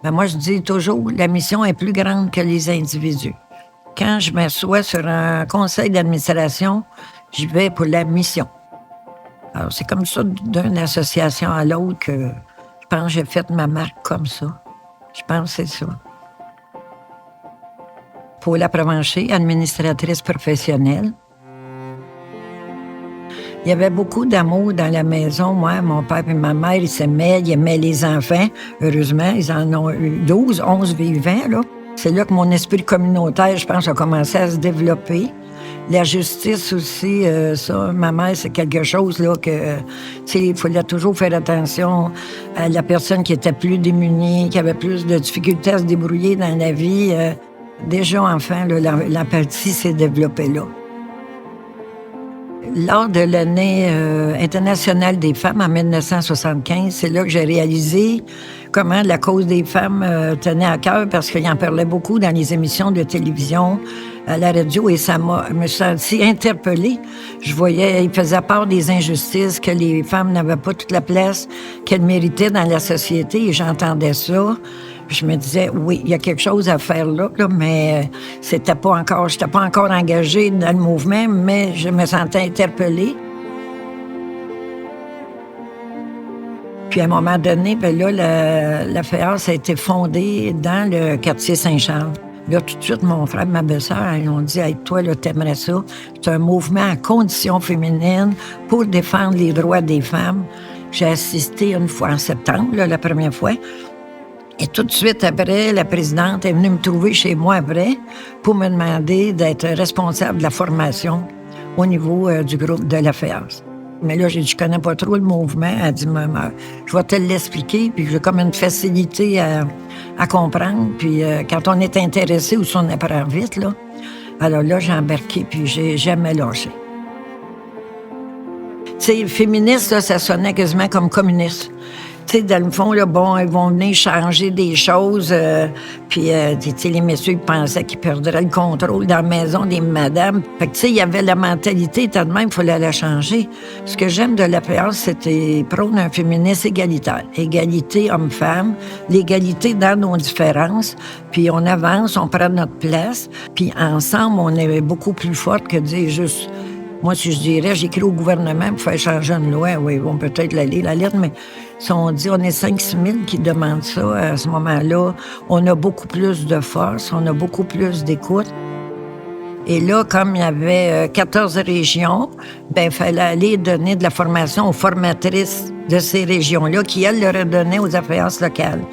Ben moi, je dis toujours, la mission est plus grande que les individus. Quand je m'assois sur un conseil d'administration, j'y vais pour la mission. Alors, c'est comme ça, d'une association à l'autre, que je pense que j'ai fait ma marque comme ça. Je pense que c'est ça. Paula Provencher, administratrice professionnelle. Il y avait beaucoup d'amour dans la maison. Moi, mon père et ma mère, ils s'aimaient, ils aimaient les enfants. Heureusement, ils en ont eu 12, 11 vivants, là. C'est là que mon esprit communautaire, je pense, a commencé à se développer. La justice aussi, ça, ma mère, c'est quelque chose, là, que, tu sais, il fallait toujours faire attention à la personne qui était plus démunie, qui avait plus de difficultés à se débrouiller dans la vie. Déjà, enfant, là, l'empathie s'est développée là. Lors de l'année internationale des femmes en 1975, c'est là que j'ai réalisé comment la cause des femmes tenait à cœur, parce qu'il en parlait beaucoup dans les émissions de télévision, à la radio, et ça me senti interpellée. Je voyais, il faisait part des injustices, que les femmes n'avaient pas toute la place qu'elles méritaient dans la société, et j'entendais ça. Je me disais, oui, il y a quelque chose à faire là, mais j'étais pas encore engagée dans le mouvement, mais je me sentais interpellée. Puis à un moment donné, ben là, la FEAS a été fondée dans le quartier Saint-Charles. Là, tout de suite, mon frère et ma belle-sœur, ils ont dit, hey, toi, là, t'aimerais ça. C'est un mouvement à condition féminine pour défendre les droits des femmes. J'ai assisté une fois en septembre, là, la première fois. Et tout de suite après, la présidente est venue me trouver chez moi après pour me demander d'être responsable de la formation au niveau du groupe de la FEAS. Mais là, j'ai dit, je connais pas trop le mouvement. Elle dit, je vais te l'expliquer, puis j'ai comme une facilité à comprendre. Puis quand on est intéressé ou si on apprend vite, là, alors là, j'ai embarqué, puis j'ai jamais lâché. Tu sais, féministe, là, ça sonnait quasiment comme communiste. Tu sais, dans le fond, là, bon, ils vont venir changer des choses. Puis, tu sais, les messieurs pensaient qu'ils perdraient le contrôle dans la maison des madames. Fait que, tu sais, il y avait la mentalité, étant de même, il fallait la changer. Ce que j'aime de la PA, c'était prône un féminisme égalitaire. Égalité homme-femme, l'égalité dans nos différences. Puis, on avance, on prend notre place. Puis, ensemble, on est beaucoup plus forte que de dire juste... Moi, si je dirais, j'écris au gouvernement pour faire changer une loi, oui, ils vont peut-être la lire, la lettre, mais si on dit on est 5-6 000 qui demandent ça, à ce moment-là, on a beaucoup plus de force, on a beaucoup plus d'écoute. Et là, comme il y avait 14 régions, ben il fallait aller donner de la formation aux formatrices de ces régions-là, qui, elles, leur donnaient aux affaires locales.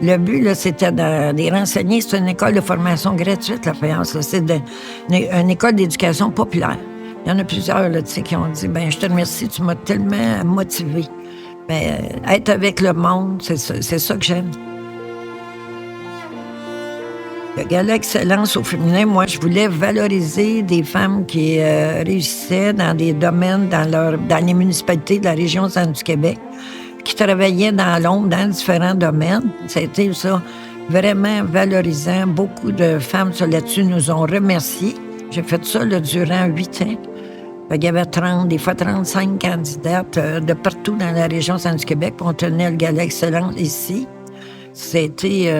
Le but, là, c'était de les renseigner. C'est une école de formation gratuite, la FEAS. C'est une école d'éducation populaire. Il y en a plusieurs là, qui ont dit, ben je te remercie, tu m'as tellement motivée. Ben, être avec le monde, c'est ça que j'aime. Le Gala Excellence au féminin, moi, je voulais valoriser des femmes qui réussissaient dans des domaines, dans les municipalités de la région Centre-du-Québec, qui travaillaient dans l'ombre, dans différents domaines. C'était ça, vraiment valorisant. Beaucoup de femmes là-dessus nous ont remerciés. J'ai fait ça là, durant 8 ans. Il y avait 30, des fois 35 candidates de partout dans la région Centre-du-Québec. On tenait le Gala Excellence ici. C'était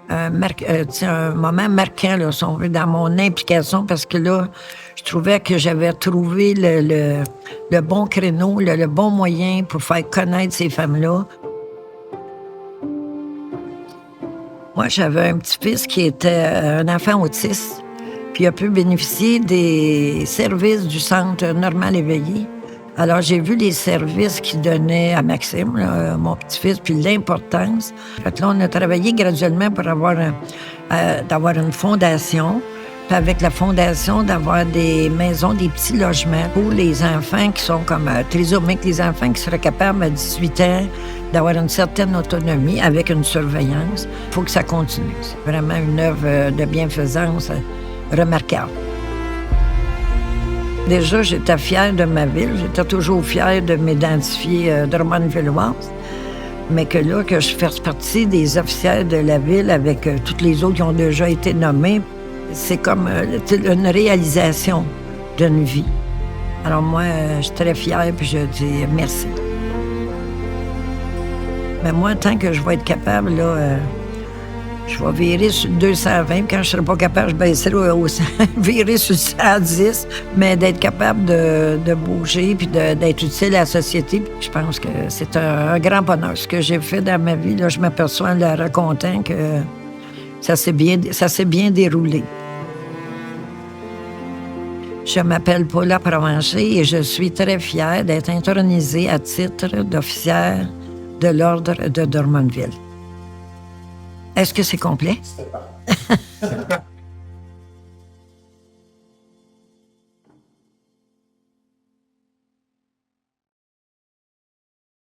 un moment marquant, là, si on veut, dans mon implication, parce que là, je trouvais que j'avais trouvé le bon créneau, le bon moyen pour faire connaître ces femmes-là. Moi, j'avais un petit-fils qui était un enfant autiste. Puis il a pu bénéficier des services du Centre Normal Éveillé. Alors, j'ai vu les services qu'il donnait à Maxime, là, mon petit-fils, puis l'importance. Fait que là, on a travaillé graduellement pour d'avoir une fondation. Puis avec la fondation, d'avoir des maisons, des petits logements pour les enfants qui sont comme trisomiques, les enfants qui seraient capables à 18 ans d'avoir une certaine autonomie avec une surveillance. Il faut que ça continue. C'est vraiment une œuvre de bienfaisance remarquable. Déjà, j'étais fière de ma ville. J'étais toujours fière de m'identifier Drummondvilloise. Mais que là, que je fasse partie des officiels de la ville avec toutes les autres qui ont déjà été nommés, c'est comme une réalisation d'une vie. Alors moi, je suis très fière puis je dis merci. Mais moi, tant que je vais être capable, là, Je vais virer sur le 220, puis quand je ne serai pas capable, je baisserai virer sur le 110, mais d'être capable de bouger puis d'être utile à la société, je pense que c'est un grand bonheur. Ce que j'ai fait dans ma vie, là, je m'aperçois en le racontant que ça s'est bien déroulé. Je m'appelle Paula Provencher et je suis très fière d'être intronisée à titre d'officière de l'Ordre de Drummondville. Est-ce que c'est complet?